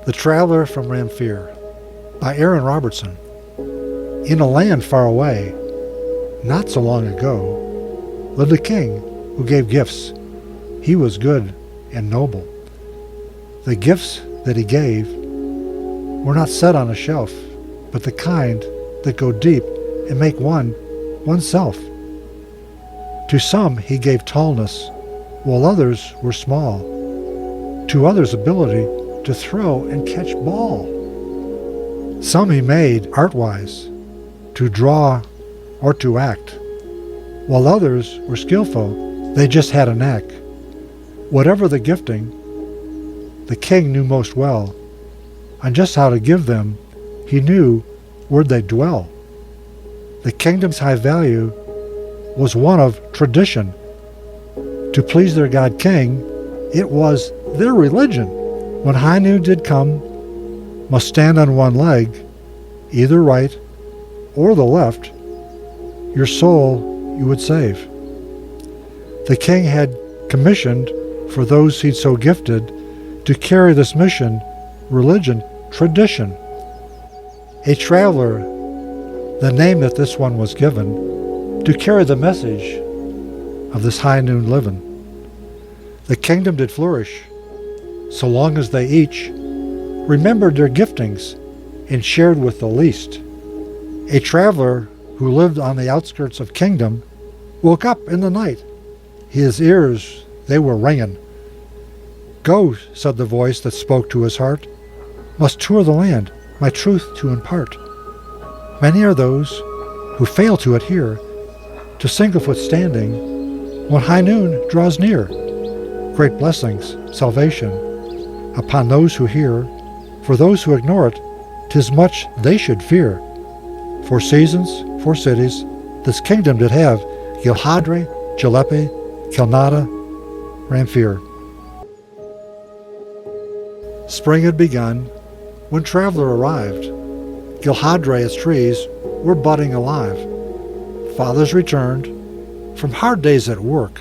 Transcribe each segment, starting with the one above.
The Traveler from Ramphere by Aaron Robertson. In a land far away, not so long ago, lived a king who gave gifts. He was good and noble. The gifts that he gave were not set on a shelf, but the kind that go deep and make oneself. To some he gave tallness, while others were small. To others ability to throw and catch ball. Some he made art-wise, to draw or to act, while others were skillful, they just had a knack. Whatever the gifting, the king knew most well, and just how to give them, he knew where'd they dwell. The kingdom's high value was one of tradition. To please their God King, it was their religion. When high noon did come, must stand on one leg, either right or the left, your soul you would save. The king had commissioned for those he'd so gifted to carry this mission, religion, tradition. A traveler, the name that this one was given, to carry the message of this high noon living. The kingdom did flourish, so long as they each remembered their giftings and shared with the least. A traveler who lived on the outskirts of kingdom woke up in the night. His ears, they were ringing. Go, said the voice that spoke to his heart, must tour the land, my truth to impart. Many are those who fail to adhere to single foot standing when high noon draws near. Great blessings, salvation, upon those who hear. For those who ignore it, 'tis much they should fear. For seasons, for cities, this kingdom did have Gilhadre, Jahlepee, Calnata, Ramphere. Spring had begun when Traveler arrived. Gilhadre's trees were budding alive. Fathers returned from hard days at work.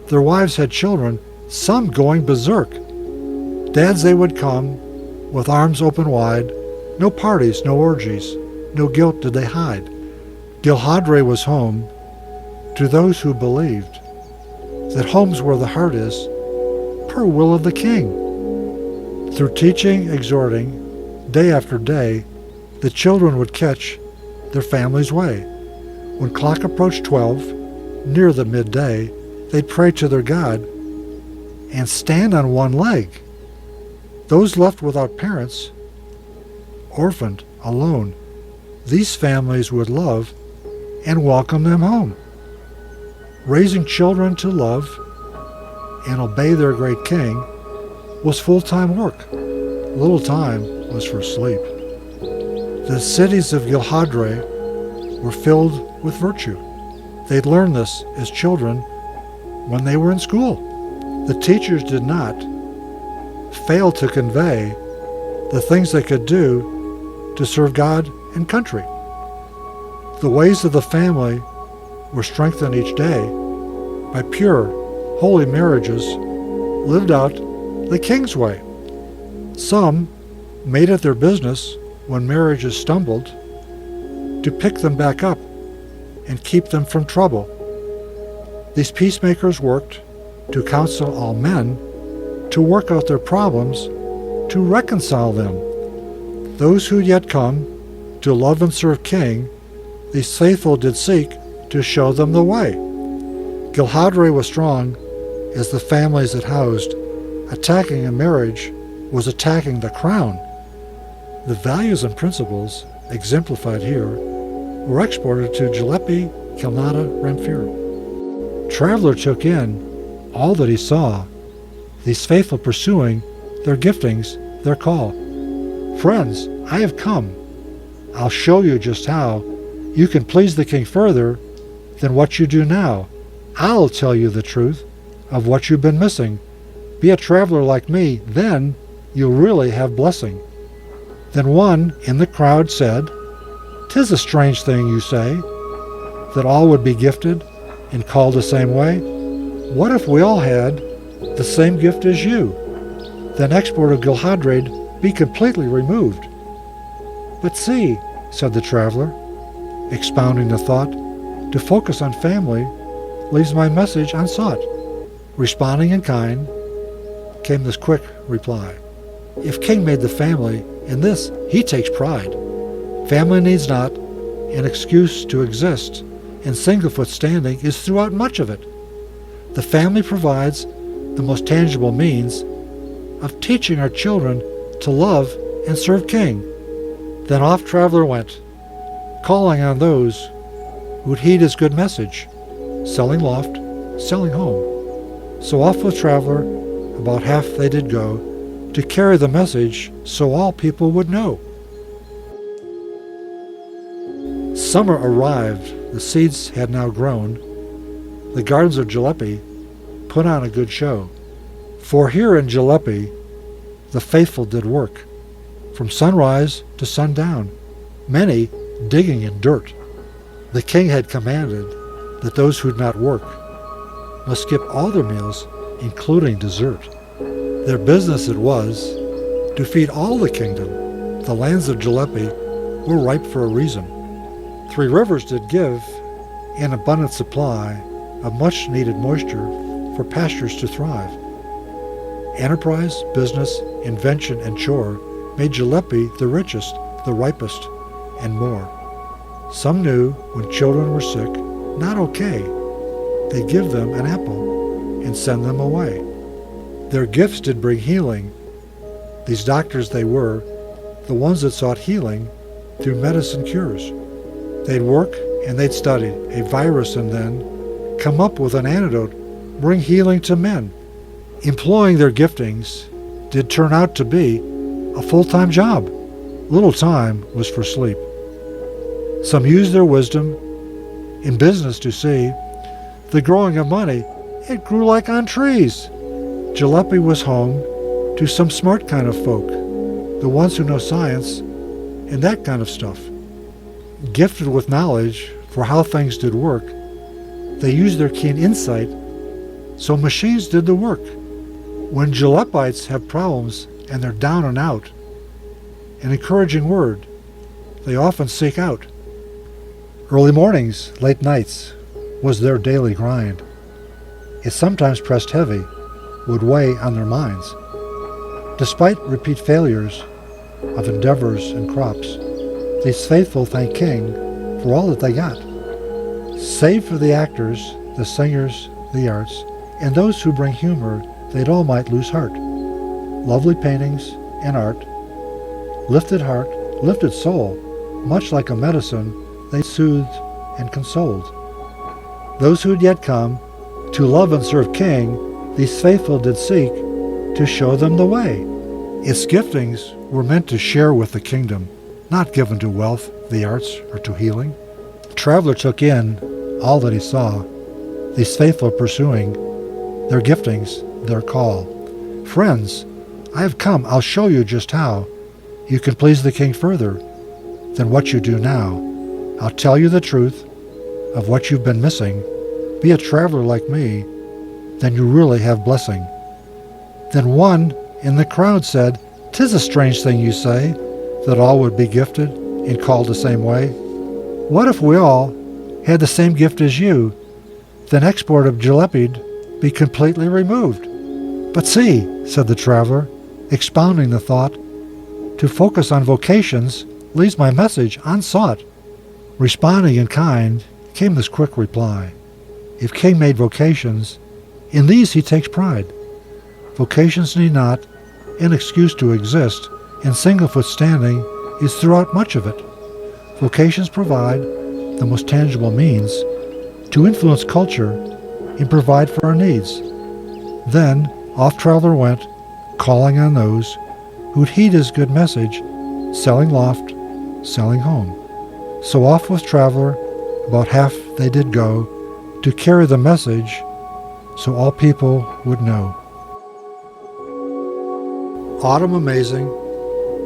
Their wives had children, some going berserk. Dads they would come, with arms open wide. No parties, no orgies, no guilt did they hide. Gilhadre was home to those who believed that home's where the heart is, per will of the king. Through teaching, exhorting, day after day, the children would catch their family's way. When clock approached 12, near the midday, they'd pray to their God and stand on one leg. Those left without parents, orphaned, alone, these families would love and welcome them home. Raising children to love and obey their great king was full-time work. Little time was for sleep. The cities of Gilhadre were filled with virtue. They'd learned this as children when they were in school. The teachers did not fail to convey the things they could do to serve God and country. The ways of the family were strengthened each day by pure, holy marriages lived out the king's way. Some made it their business when marriages stumbled to pick them back up and keep them from trouble. These peacemakers worked to counsel all men to work out their problems, to reconcile them. Those who yet come to love and serve King, these faithful did seek to show them the way. Gilhadre was strong as the families it housed. Attacking a marriage was attacking the crown. The values and principles exemplified here were exported to Jahlepee, Calnata, Ramphere. Traveler took in all that he saw, these faithful pursuing their giftings, their call. Friends, I have come. I'll show you just how you can please the king further than what you do now. I'll tell you the truth of what you've been missing. Be a traveler like me, then you'll really have blessing. Then one in the crowd said, "'Tis a strange thing you say, that all would be gifted and called the same way. What if we all had the same gift as you?" Then export of Gilhadre be completely removed. But see, said the traveler, expounding the thought, to focus on family leaves my message unsought. Responding in kind came this quick reply. If King made the family, in this he takes pride. Family needs not an excuse to exist, and singlefoot standing is throughout much of it. The family provides the most tangible means of teaching our children to love and serve King. Then off Traveler went, calling on those who'd heed his good message, selling loft, selling home. So off with Traveler, about half they did go, to carry the message so all people would know. Summer arrived, the seeds had now grown. The gardens of Jahlepee put on a good show. For here in Jahlepee, the faithful did work, from sunrise to sundown, many digging in dirt. The king had commanded that those who'd not work must skip all their meals, including dessert. Their business it was to feed all the kingdom. The lands of Jahlepee were ripe for a reason. 3 rivers did give an abundant supply of much-needed moisture for pastures to thrive. Enterprise, business, invention, and chore made Jahlepee the richest, the ripest, and more. Some knew when children were sick, not okay, they'd give them an apple and send them away. Their gifts did bring healing. These doctors they were, the ones that sought healing through medicine cures. They'd work and they'd study a virus and then come up with an antidote, bring healing to men. Employing their giftings did turn out to be a full-time job. Little time was for sleep. Some used their wisdom in business to see the growing of money. It grew like on trees. Jahlepee was home to some smart kind of folk, the ones who know science and that kind of stuff. Gifted with knowledge for how things did work, they used their keen insight, so machines did the work. When Jahlepites have problems and they're down and out, an encouraging word they often seek out. Early mornings, late nights was their daily grind. It sometimes pressed heavy, would weigh on their minds. Despite repeat failures of endeavors and crops, these faithful thank King for all that they got. Save for the actors, the singers, the arts, and those who bring humor, they'd all might lose heart. Lovely paintings and art, lifted heart, lifted soul, much like a medicine, they soothed and consoled. Those who'd yet come to love and serve King, these faithful did seek to show them the way. Its giftings were meant to share with the kingdom, not given to wealth, the arts, or to healing. The traveler took in all that he saw, these faithful pursuing their giftings, their call. Friends, I have come, I'll show you just how you can please the King further than what you do now. I'll tell you the truth of what you've been missing. Be a traveler like me, then you really have blessing. Then one in the crowd said, "'Tis a strange thing you say, that all would be gifted and called the same way. What if we all had the same gift as you? Then export of Jahlepee'd be completely removed." "But see," said the traveler, expounding the thought, "to focus on vocations leaves my message unsought." Responding in kind came this quick reply. If King made vocations, in these he takes pride. Vocations need not an excuse to exist, and singlefoot standing is throughout much of it. Vocations provide the most tangible means to influence culture and provide for our needs. Then off Traveler went, calling on those who'd heed his good message, selling loft, selling home. So off with Traveler, about half they did go, to carry the message so all people would know. Autumn amazing,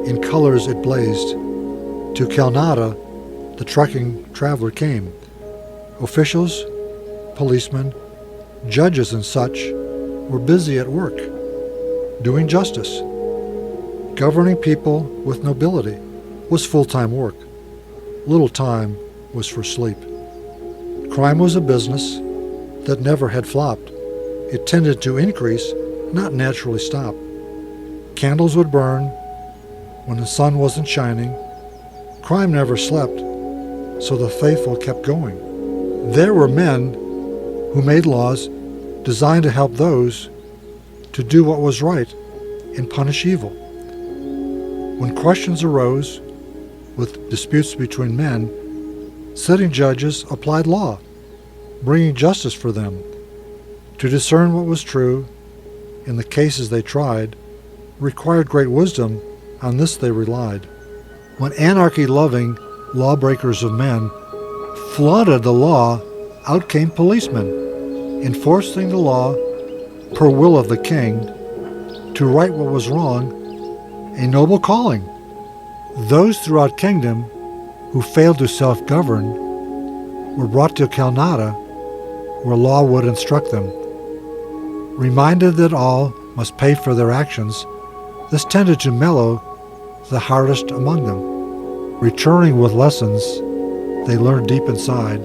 in colors it blazed. To Calnata, the trucking traveler came. Officials, policemen, judges and such were busy at work, doing justice. Governing people with nobility was full-time work. Little time was for sleep. Crime was a business that never had flopped. It tended to increase, not naturally stop. Candles would burn when the sun wasn't shining. Crime never slept, so the faithful kept going. There were men who made laws designed to help those to do what was right and punish evil. When questions arose with disputes between men, sitting judges applied law, bringing justice for them. To discern what was true in the cases they tried required great wisdom. On this they relied. When anarchy-loving lawbreakers of men flaunted the law, out came policemen, enforcing the law per will of the king. To right what was wrong, a noble calling. Those throughout kingdom who failed to self-govern were brought to Calnata, where law would instruct them. Reminded that all must pay for their actions, this tended to mellow the hardest among them. Returning with lessons they learned deep inside,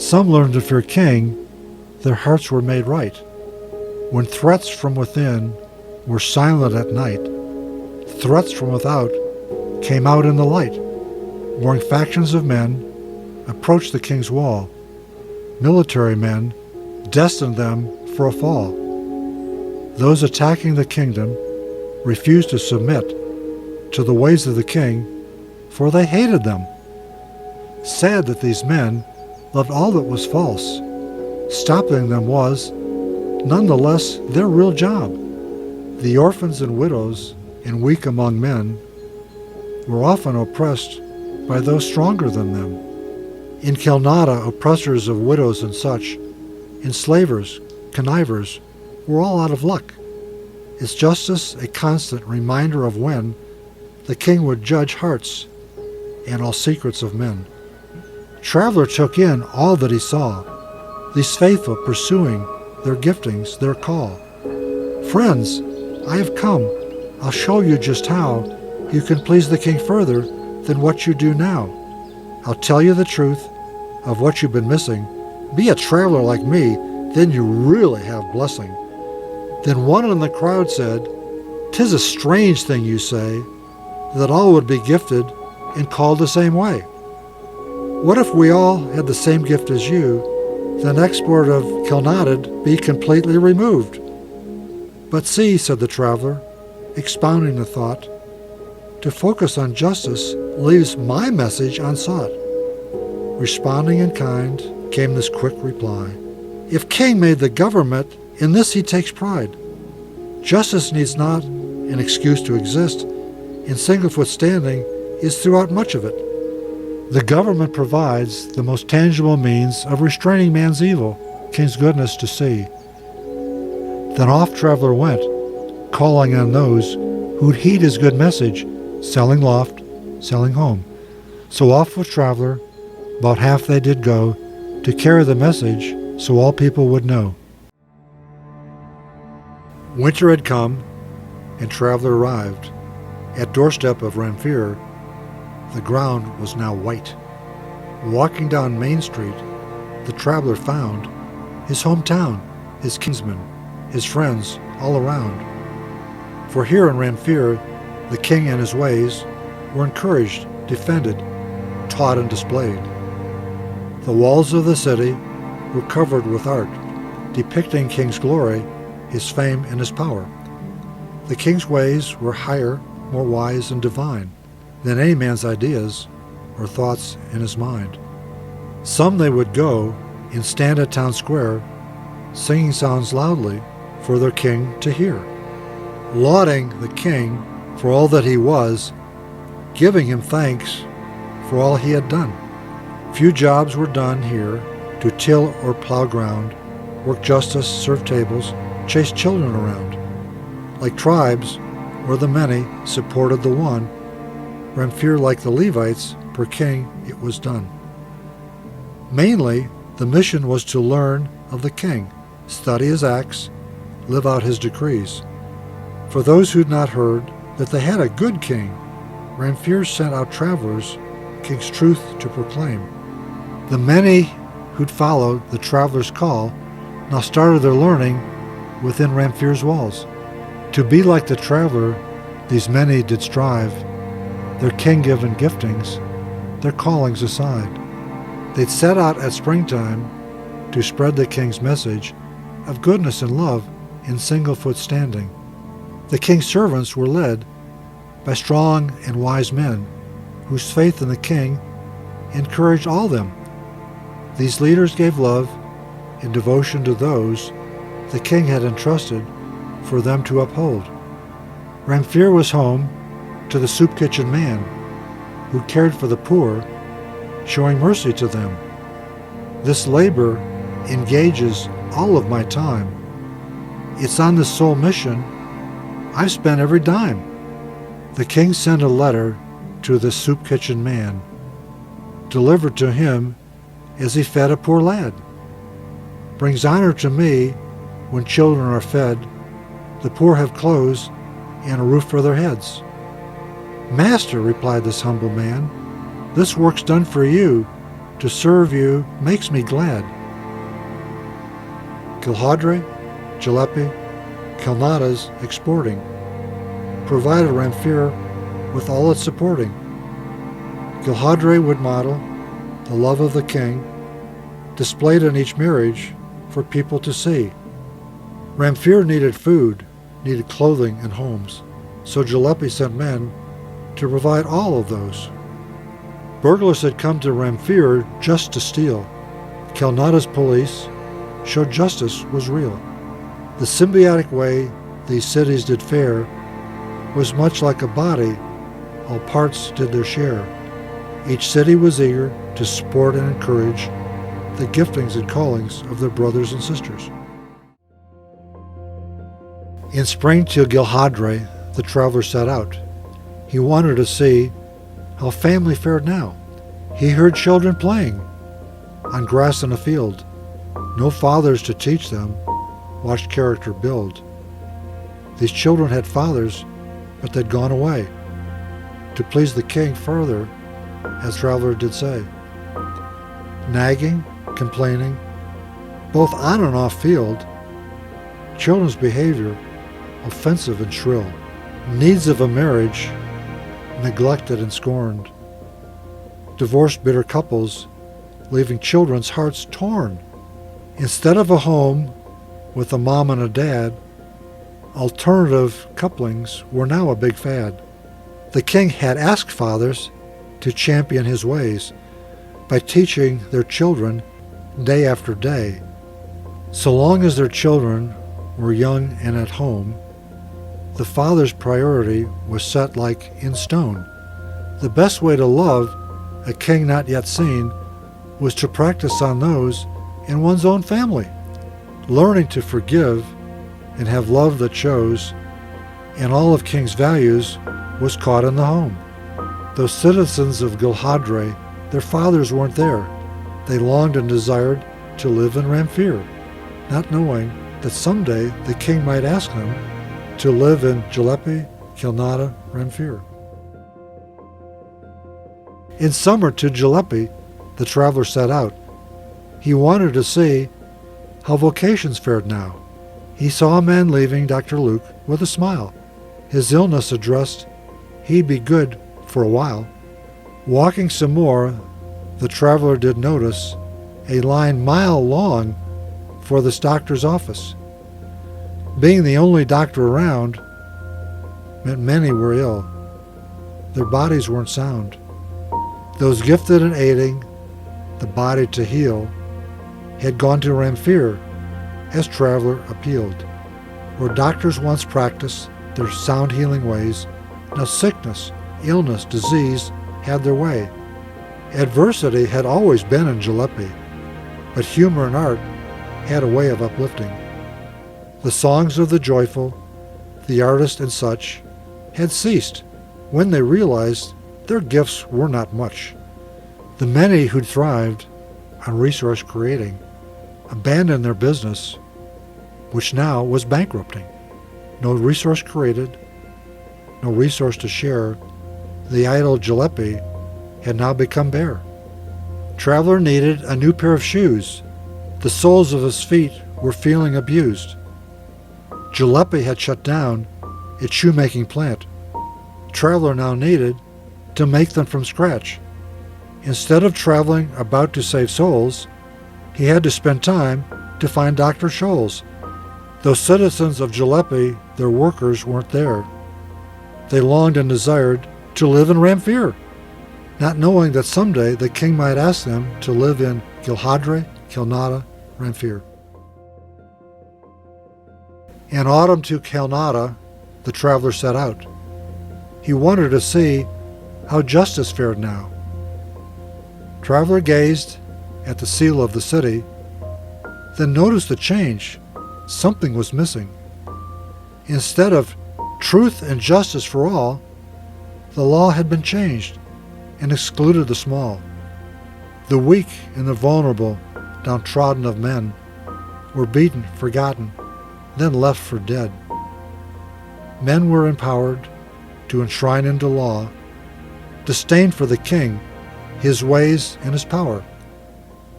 some learned to fear king, their hearts were made right. When threats from within were silent at night, threats from without came out in the light. Warring factions of men approached the king's wall. Military men destined them for a fall. Those attacking the kingdom refused to submit to the ways of the king, for they hated them. Sad that these men loved all that was false. Stopping them was, nonetheless, their real job. The orphans and widows and weak among men were often oppressed by those stronger than them. In Calnata, oppressors of widows and such, enslavers, connivers, were all out of luck. Is justice a constant reminder of when the king would judge hearts and all secrets of men? Traveler took in all that he saw, these faithful pursuing their giftings, their call. Friends, I have come. I'll show you just how you can please the king further than what you do now. I'll tell you the truth of what you've been missing. Be a traveler like me, then you really have blessing. Then one in the crowd said, "'Tis a strange thing you say, that all would be gifted and called the same way. What if we all had the same gift as you, then export of Calnata'd be completely removed?" "But see," said the traveler, expounding the thought, "to focus on justice leaves my message unsought." Responding in kind came this quick reply, "If king made the government, in this he takes pride. Justice needs not an excuse to exist, and singlefoot standing is throughout much of it. The government provides the most tangible means of restraining man's evil, king's goodness to see." Then off Traveler went, calling on those who'd heed his good message, selling loft, selling home. So off with Traveler, about half they did go, to carry the message so all people would know. Winter had come, and Traveler arrived. At doorstep of Ramphere, the ground was now white. Walking down Main Street, the Traveler found his hometown, his kinsmen, his friends all around. For here in Ramphere, the king and his ways were encouraged, defended, taught and displayed. The walls of the city were covered with art, depicting king's glory, his fame and his power. The king's ways were higher, more wise and divine than any man's ideas or thoughts in his mind. Some they would go and stand at town square, singing sounds loudly for their king to hear, lauding the king for all that he was, giving him thanks for all he had done. Few jobs were done here to till or plow ground, work justice, serve tables, chase children around. Like tribes, where the many supported the one, Ramphere like the Levites, per king it was done. Mainly, the mission was to learn of the king, study his acts, live out his decrees. For those who'd not heard, that they had a good king, Ramphere sent out travelers, king's truth to proclaim. The many who'd followed the traveler's call now started their learning within Ramphere's walls. To be like the traveler, these many did strive, their king-given giftings, their callings aside. They'd set out at springtime to spread the king's message of goodness and love in single foot standing. The king's servants were led by strong and wise men whose faith in the king encouraged all them. These leaders gave love and devotion to those the king had entrusted for them to uphold. Ramphere was home to the soup kitchen man who cared for the poor, showing mercy to them. This labor engages all of my time. It's on this sole mission I've spent every dime. The king sent a letter to the soup kitchen man, delivered to him as he fed a poor lad. Brings honor to me when children are fed, the poor have clothes and a roof for their heads. Master, replied this humble man, this work's done for you. To serve you makes me glad. Gilhadre, Jahlepee, Calnata's exporting provided Ramphere with all its supporting. Gilhadre would model the love of the king, displayed in each marriage for people to see. Ramphere needed food, needed clothing and homes, so Jahlepee sent men to provide all of those. Burglars had come to Ramphere just to steal. Calnata's police showed justice was real. The symbiotic way these cities did fare was much like a body, all parts did their share. Each city was eager to support and encourage the giftings and callings of their brothers and sisters. In spring to Gilhadre, the traveler set out. He wanted to see how family fared now. He heard children playing on grass in a field. No fathers to teach them, watched character build. These children had fathers, but they'd gone away to please the king further, as traveler did say. Nagging, complaining, both on and off field, children's behavior offensive and shrill. Needs of a marriage neglected and scorned. Divorced bitter couples leaving children's hearts torn. Instead of a home with a mom and a dad, alternative couplings were now a big fad. The king had asked fathers to champion his ways by teaching their children day after day. So long as their children were young and at home, the father's priority was set like in stone. The best way to love a king not yet seen was to practice on those in one's own family. Learning to forgive and have love that shows in all of king's values was caught in the home. Those citizens of Gilhadre, their fathers weren't there. They longed and desired to live in Ramphere, not knowing that someday the king might ask them to live in Jahlepee, Calnata, Ramphere. In summer to Jahlepee, the traveler set out. He wanted to see how vocations fared now. He saw a man leaving Dr. Luke with a smile. His illness addressed, he'd be good for a while. Walking some more, the traveler did notice a line mile long for this doctor's office. Being the only doctor around meant many were ill. Their bodies weren't sound. Those gifted in aiding the body to heal had gone to Ramphere as traveler appealed. Where doctors once practiced their sound healing ways, now sickness, illness, disease had their way. Adversity had always been in Jahlepee, but humor and art had a way of uplifting. The songs of the joyful, the artist and such, had ceased when they realized their gifts were not much. The many who'd thrived on resource creating abandoned their business, which now was bankrupting. No resource created, no resource to share, the idle Jahlepee had now become bare. Traveler needed a new pair of shoes. The soles of his feet were feeling abused. Jahlepee had shut down its shoemaking plant. Traveler now needed to make them from scratch. Instead of traveling about to save souls, he had to spend time to find Dr. Scholl's. Those citizens of Jahlepee, their workers, weren't there. They longed and desired to live in Ramphere, not knowing that someday the king might ask them to live in Gilhadre, Calnata, Ramphere. In autumn to Calnata, the traveler set out. He wanted to see how justice fared now. Traveler gazed at the seal of the city, then noticed a change. Something was missing. Instead of truth and justice for all, the law had been changed and excluded the small. The weak and the vulnerable, downtrodden of men, were beaten, forgotten, then left for dead. Men were empowered to enshrine into law disdain for the king, his ways, and his power.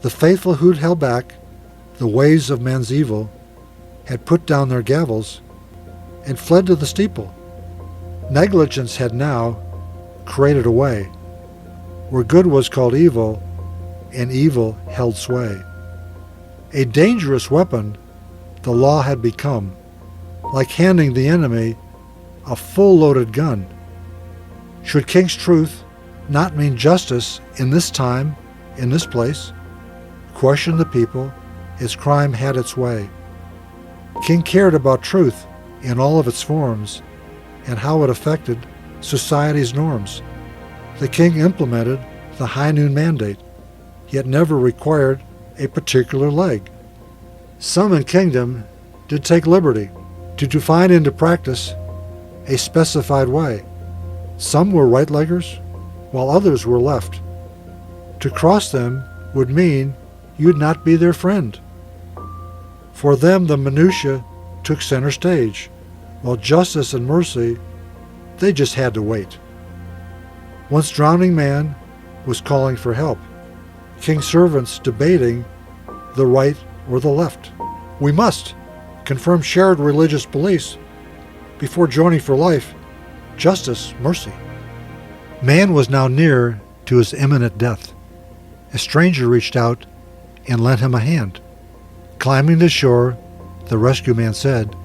The faithful who'd held back the waves of man's evil had put down their gavels and fled to the steeple. Negligence had now created a way where good was called evil and evil held sway. A dangerous weapon the law had become, like handing the enemy a full-loaded gun. Should king's truth not mean justice in this time, in this place? Questioned the people as crime had its way. King cared about truth in all of its forms and how it affected society's norms. The king implemented the high noon mandate, yet never required a particular leg. Some in kingdom did take liberty to define into practice a specified way. Some were right-leggers, while others were left. To cross them would mean you'd not be their friend. For them the minutiae took center stage, while justice and mercy, they just had to wait. Once drowning man was calling for help, king's servants debating the right or the left. We must confirm shared religious beliefs before joining for life, justice, mercy. Man was now near to his imminent death. A stranger reached out and lent him a hand. Climbing the shore, the rescue man said,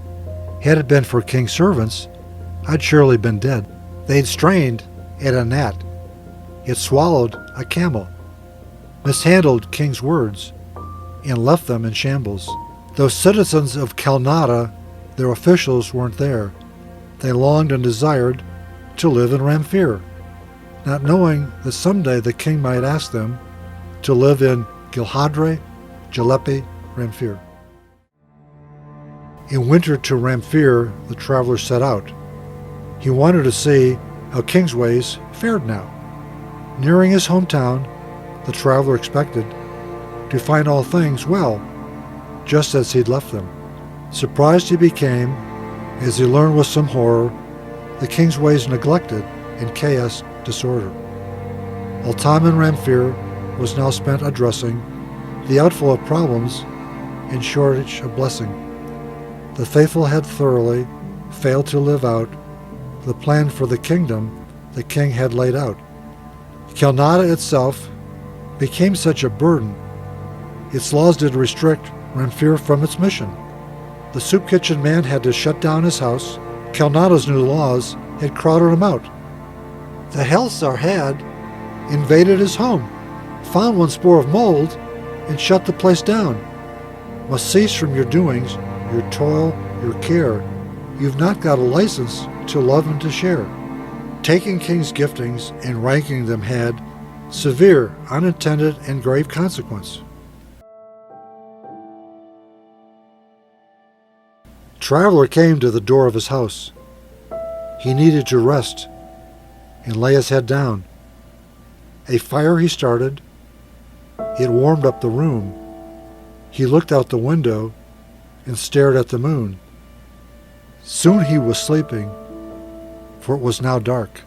"Had it been for king's servants, I'd surely been dead." They'd strained at a gnat. It swallowed a camel, mishandled king's words, and left them in shambles. Those citizens of Calnata, their officials weren't there. They longed and desired to live in Ramphere, not knowing that someday the king might ask them to live in Gilhadre, Jahlepee, Ramphere. In winter to Ramphere, the traveler set out. He wanted to see how king's ways fared now. Nearing his hometown, the traveler expected to find all things well, just as he'd left them. Surprised he became as he learned with some horror the king's ways neglected in chaos, disorder. All time in Ramphere was now spent addressing the outflow of problems and shortage of blessing. The faithful had thoroughly failed to live out the plan for the kingdom the king had laid out. Calnata itself became such a burden. Its laws did restrict Ramphere from its mission. The soup kitchen man had to shut down his house. Calnata's new laws had crowded him out. The Helsar had invaded his home, found one spore of mold, and shut the place down. Must cease from your doings, your toil, your care. You've not got a license to love and to share. Taking king's giftings and ranking them had severe, unintended, and grave consequence. Traveler came to the door of his house. He needed to rest and lay his head down. A fire he started. It warmed up the room. He looked out the window and stared at the moon. Soon he was sleeping, for it was now dark.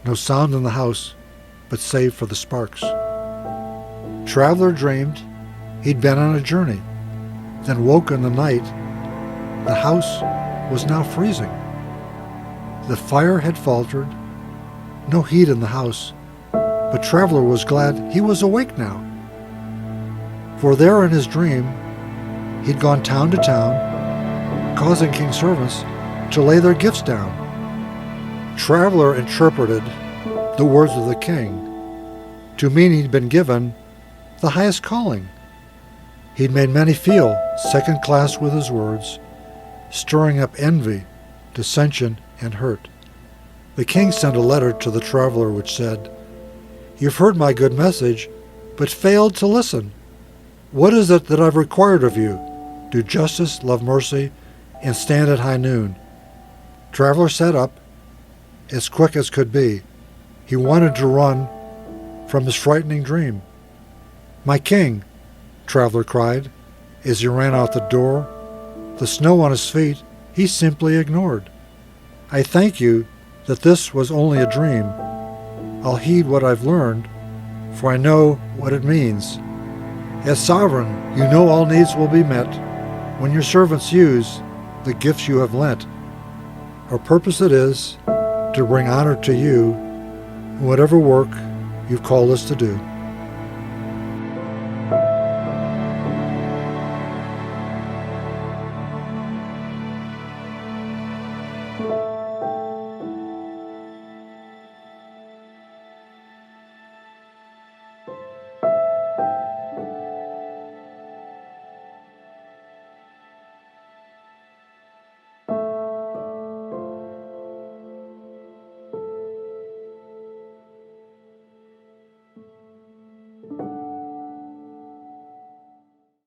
No sound in the house, but save for the sparks. Traveler dreamed he'd been on a journey, then woke in the night. The house was now freezing. The fire had faltered, no heat in the house, but Traveler was glad he was awake now. For there in his dream, he'd gone town to town, causing king's servants to lay their gifts down. Traveler interpreted the words of the king to mean he'd been given the highest calling. He'd made many feel second class with his words, stirring up envy, dissension, and hurt. The king sent a letter to the traveler which said, "You've heard my good message, but failed to listen. What is it that I've required of you? Do justice, love mercy, and stand at high noon." Traveler sat up, as quick as could be. He wanted to run from his frightening dream. "My king," Traveler cried, as he ran out the door. The snow on his feet he simply ignored. "I thank you that this was only a dream. I'll heed what I've learned, for I know what it means. As sovereign, you know all needs will be met when your servants use the gifts you have lent. Our purpose it is to bring honor to you in whatever work you've called us to do."